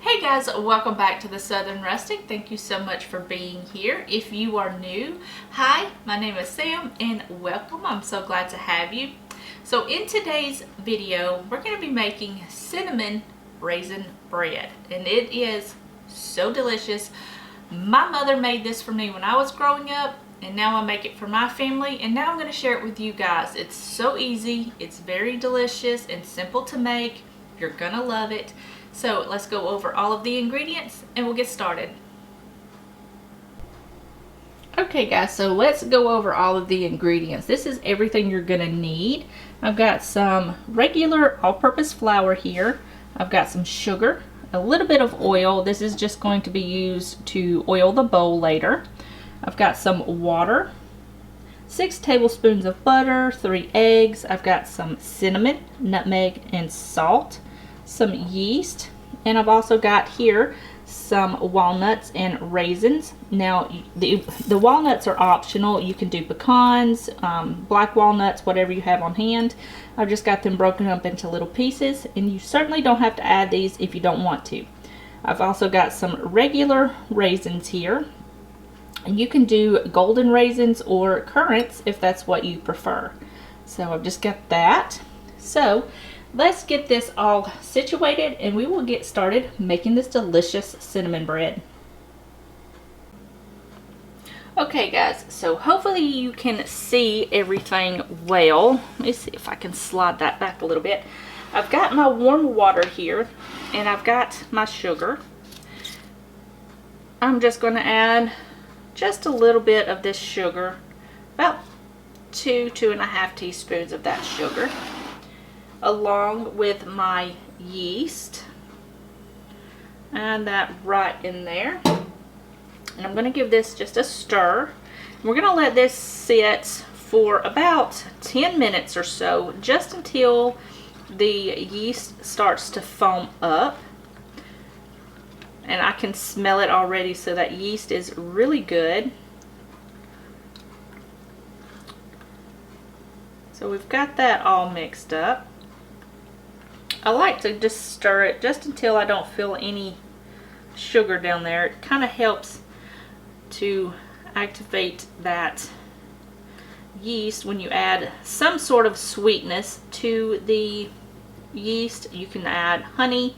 Hey guys, welcome back to the Southern Rustic. Thank you so much for being here. If you are new, hi, my name is Sam and welcome. I'm so glad to have you. So in today's video, we're going to be making cinnamon raisin bread, and it is so delicious. My mother made this for me when I was growing up, and now I make it for my family, and now I'm going to share it with you guys. It's so easy, it's very delicious and simple to make. You're going to love it. So let's go over all of the ingredients and we'll get started. Okay guys, so let's go over all of the ingredients. This is everything you're gonna need. I've got some regular all-purpose flour here. I've got some sugar, a little bit of oil. This is just going to be used to oil the bowl later. I've got some water, 6 tablespoons of butter, 3 eggs. I've got some cinnamon, nutmeg, and salt. Some yeast, and I've also got here some walnuts and raisins. Now the walnuts are optional. You can do pecans, black walnuts, whatever you have on hand. I've just got them broken up into little pieces, and you certainly don't have to add these if you don't want to. I've also got some regular raisins here, and you can do golden raisins or currants if that's what you prefer. So I've just got that. So let's get this all situated and we will get started making this delicious cinnamon bread. Okay guys, so hopefully you can see everything well. Let me see if I can slide that back a little bit. I've got my warm water here and I've got my sugar. I'm just going to add just a little bit of this sugar, about 2.5 teaspoons of that sugar, along with my yeast, and that right in there. And I'm going to give this just a stir. We're going to let this sit for about 10 minutes or so, just until the yeast starts to foam up. And I can smell it already, so that yeast is really good. So we've got that all mixed up. I like to just stir it just until I don't feel any sugar down there. It kind of helps to activate that yeast when you add some sort of sweetness to the yeast. You can add honey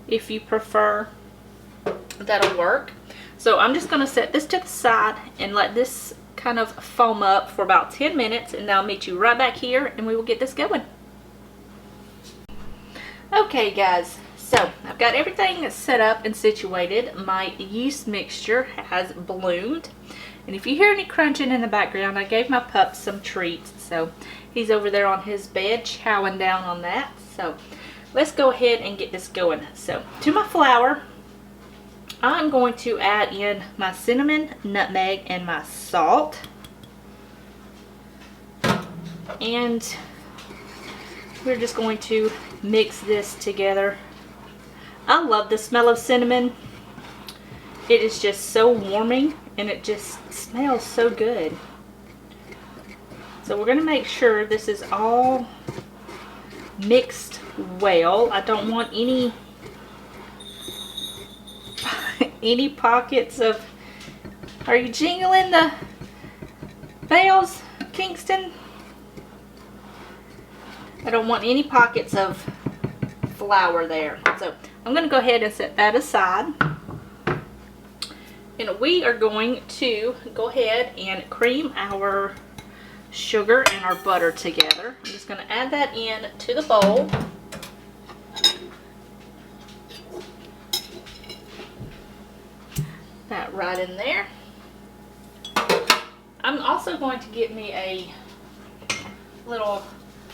if you prefer. That'll work. So I'm just going to set this to the side and let this kind of foam up for about 10 minutes, and I'll meet you right back here and we will get this going. Okay guys, so I've got everything set up and situated. My yeast mixture has bloomed, and if you hear any crunching in the background, I gave my pup some treats, so he's over there on his bed chowing down on that. So let's go ahead and get this going. So to my flour, I'm going to add in my cinnamon, nutmeg, and my salt, and we're just going to mix this together. I love the smell of cinnamon. It is just so warming and it just smells so good. So we're going to make sure this is all mixed well. I don't want any pockets of... Are you jingling the bells, Kingston? I don't want any pockets of flour there. So I'm going to go ahead and set that aside. And we are going to go ahead and cream our sugar and our butter together. I'm just going to add that in to the bowl. That right in there. I'm also going to get me a little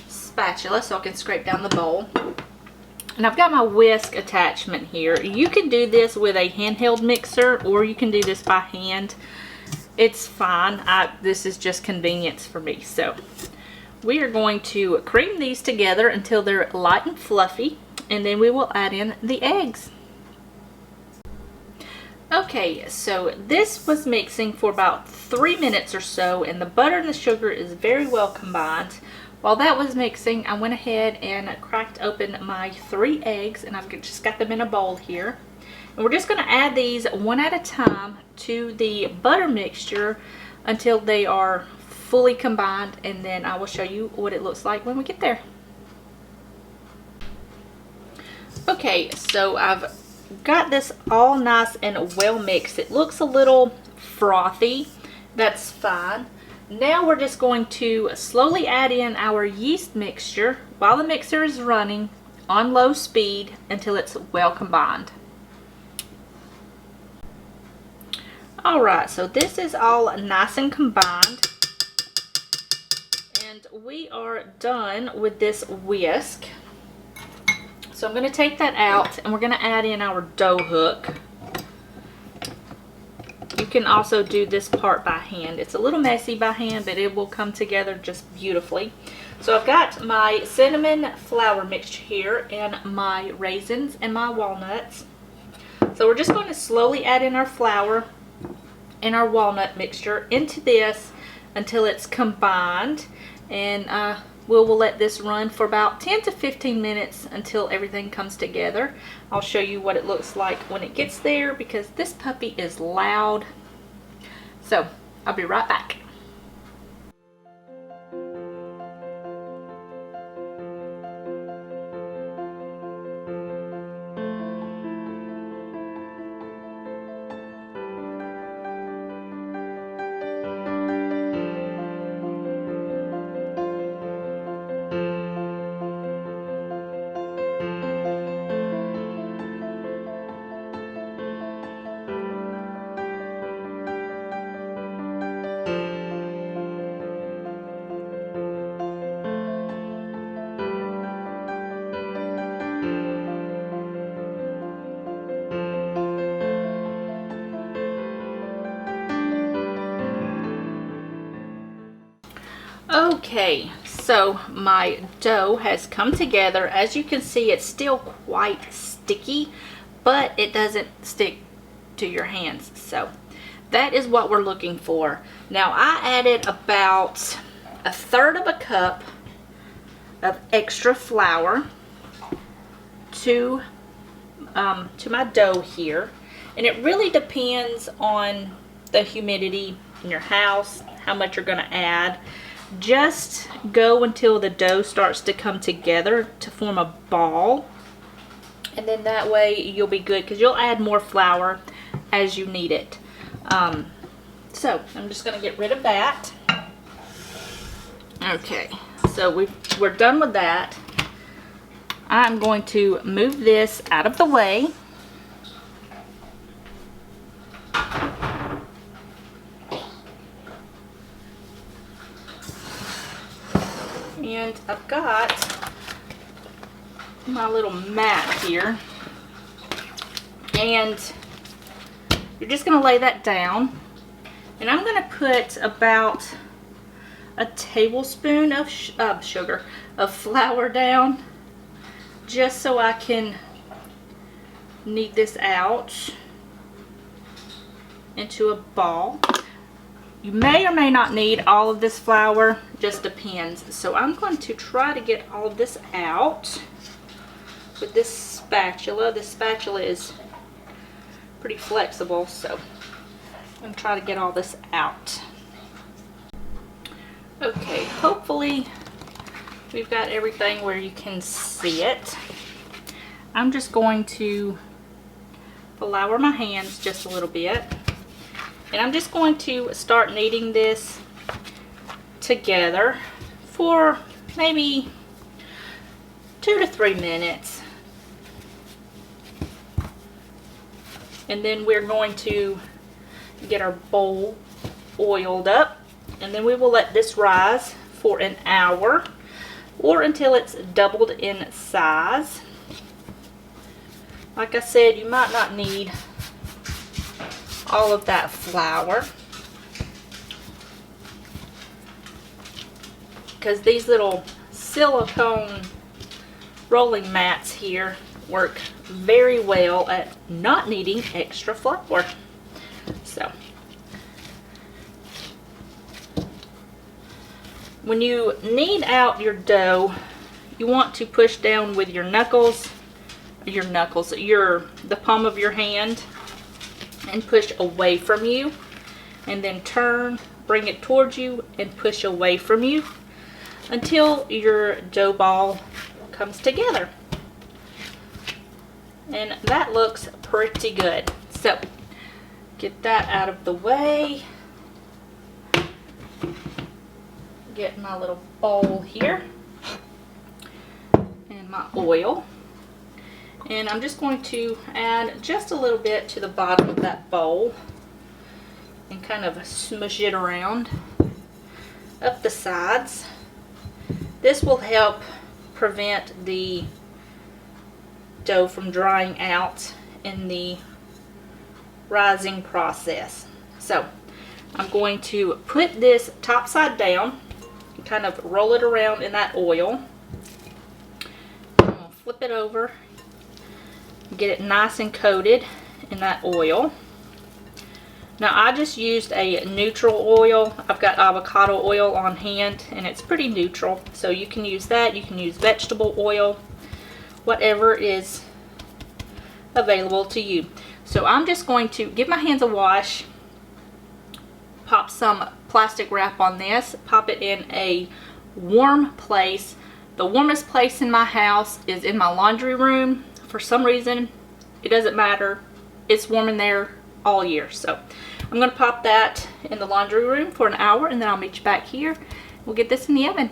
spatula so I can scrape down the bowl. And I've got my whisk attachment here. You can do this with a handheld mixer or you can do this by hand. It's fine. This is just convenience for me. So we are going to cream these together until they're light and fluffy, and then we will add in the eggs. Okay, so this was mixing for about 3 minutes or so, and the butter and the sugar is very well combined. While that was mixing, I went ahead and cracked open my 3 eggs, and I've just got them in a bowl here. And we're just going to add these one at a time to the butter mixture until they are fully combined, and then I will show you what it looks like when we get there. Okay, so I've got this all nice and well mixed. It looks a little frothy. That's fine. Now we're just going to slowly add in our yeast mixture while the mixer is running on low speed until it's well combined. Alright, so this is all nice and combined, and we are done with this whisk. So I'm going to take that out and we're going to add in our dough hook. You can also do this part by hand. It's a little messy by hand, but it will come together just beautifully. So I've got my cinnamon flour mixture here and my raisins and my walnuts. So we're just going to slowly add in our flour and our walnut mixture into this until it's combined, and we'll let this run for about 10 to 15 minutes until everything comes together. I'll show you what it looks like when it gets there because this puppy is loud. So I'll be right back. Okay, so my dough has come together. As you can see, it's still quite sticky, but it doesn't stick to your hands. So that is what we're looking for. Now I added about 1/3 of a cup of extra flour to my dough here, and it really depends on the humidity in your house, how much you're going to add. Just go until the dough starts to come together to form a ball, and then that way you'll be good because you'll add more flour as you need it. So I'm just going to get rid of that. Okay, so we're done with that. I'm going to move this out of the way. And I've got my little mat here, and you're just going to lay that down, and I'm going to put about a tablespoon of flour down just so I can knead this out into a ball. You may or may not need all of this flour, just depends. So I'm going to try to get all of this out with this spatula. This spatula is pretty flexible, so I'm going to try to get all this out. Okay, hopefully we've got everything where you can see it. I'm just going to flour my hands just a little bit. And I'm just going to start kneading this together for maybe 2 to 3 minutes. And then we're going to get our bowl oiled up, and then we will let this rise for an hour or until it's doubled in size. Like I said, you might not need all of that flour because these little silicone rolling mats here work very well at not needing extra flour. So when you knead out your dough, you want to push down with your knuckles your knuckles, the palm of your hand, and push away from you, and then turn, bring it towards you, and push away from you until your dough ball comes together. And that looks pretty good. So get that out of the way. Get my little bowl here and my oil. And I'm just going to add just a little bit to the bottom of that bowl and kind of smush it around up the sides. This will help prevent the dough from drying out in the rising process. So I'm going to put this top side down and kind of roll it around in that oil. I'm going to flip it over, get it nice and coated in that oil. Now I just used a neutral oil. I've got avocado oil on hand and it's pretty neutral, so you can use that. You can use vegetable oil, whatever is available to you. So I'm just going to give my hands a wash, pop some plastic wrap on this, pop it in a warm place. The warmest place in my house is in my laundry room. For some reason, it doesn't matter. It's warm in there all year. So I'm going to pop that in the laundry room for an hour, and then I'll meet you back here. We'll get this in the oven.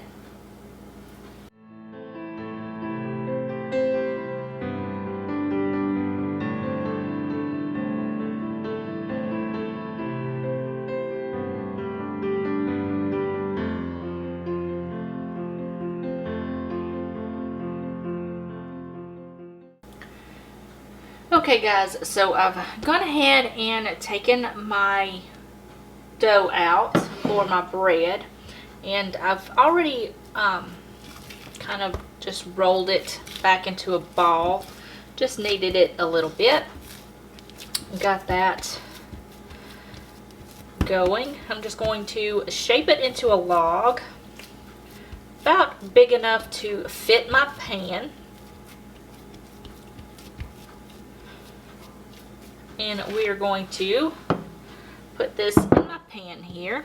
Okay guys, so I've gone ahead and taken my dough out for my bread, and I've already kind of just rolled it back into a ball, just kneaded it a little bit, got that going. I'm just going to shape it into a log about big enough to fit my pan. And we are going to put this in my pan here.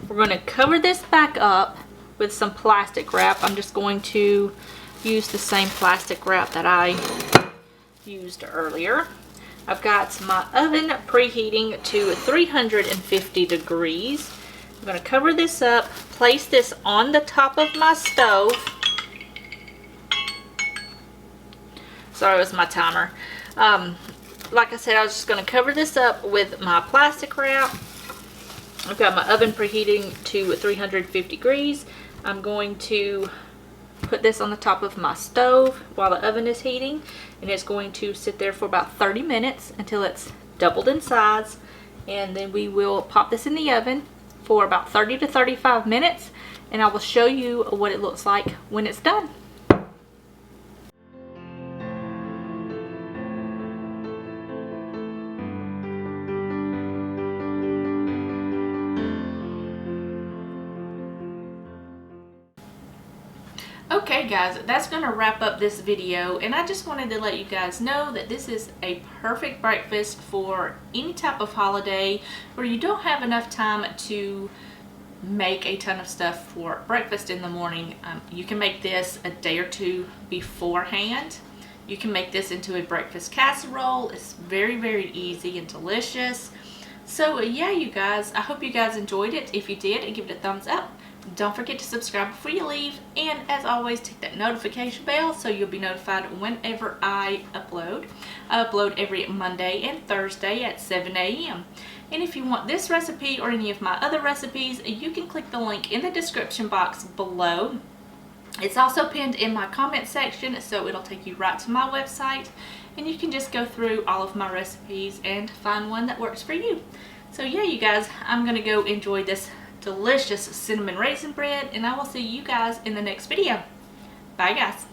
We're going to cover this back up with some plastic wrap. I'm just going to use the same plastic wrap that I used earlier. I've got my oven preheating to 350 degrees. I'm going to cover this up, place this on the top of my stove. Sorry, it was my timer. Like I said, I was just going to cover this up with my plastic wrap. I've got my oven preheating to 350 degrees. I'm going to put this on the top of my stove while the oven is heating, and it's going to sit there for about 30 minutes until it's doubled in size, and then we will pop this in the oven for about 30 to 35 minutes, and I will show you what it looks like when it's done. Okay guys, that's going to wrap up this video, and I just wanted to let you guys know that this is a perfect breakfast for any type of holiday where you don't have enough time to make a ton of stuff for breakfast in the morning. You can make this a day or two beforehand. You can make this into a breakfast casserole. It's very, very easy and delicious. So yeah, you guys, I hope you guys enjoyed it. If you did, give it a thumbs up. Don't forget to subscribe before you leave, and as always, take that notification bell so you'll be notified whenever I upload. I upload every Monday and Thursday at 7 a.m. And if you want this recipe or any of my other recipes, you can click the link in the description box below. It's also pinned in my comment section, so it'll take you right to my website, and you can just go through all of my recipes and find one that works for you. So yeah, you guys, I'm gonna go enjoy this delicious cinnamon raisin bread, and I will see you guys in the next video. Bye guys.